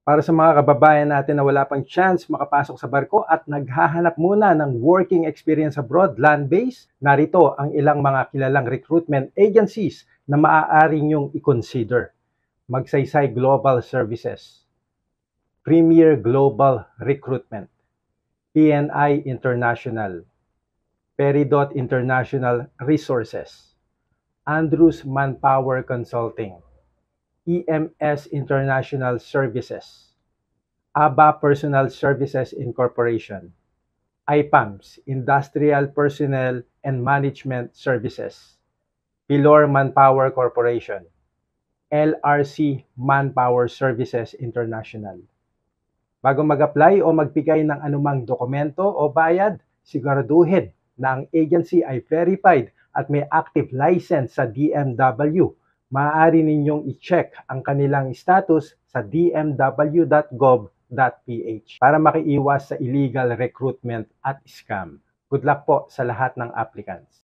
Para sa mga kababayan natin na wala pang chance makapasok sa barko at naghahanap muna ng working experience abroad, land-based, narito ang ilang mga kilalang recruitment agencies na maaari niyong i-consider. Magsaysay Global Services, Premier Global Recruitment, PNI International, Peridot International Resources, Andrews Manpower Consulting, EMS International Services, ABA Personal Services Incorporation, IPAMS, Industrial Personnel and Management Services, Pilor Manpower Corporation, LRC Manpower Services International. Bago mag-apply o magbigay ng anumang dokumento o bayad, siguraduhin na ang agency ay verified at may active license sa DMW. Maaari ninyong i-check ang kanilang status sa dmw.gov.ph para makiiwas sa illegal recruitment at scam. Good luck po sa lahat ng applicants.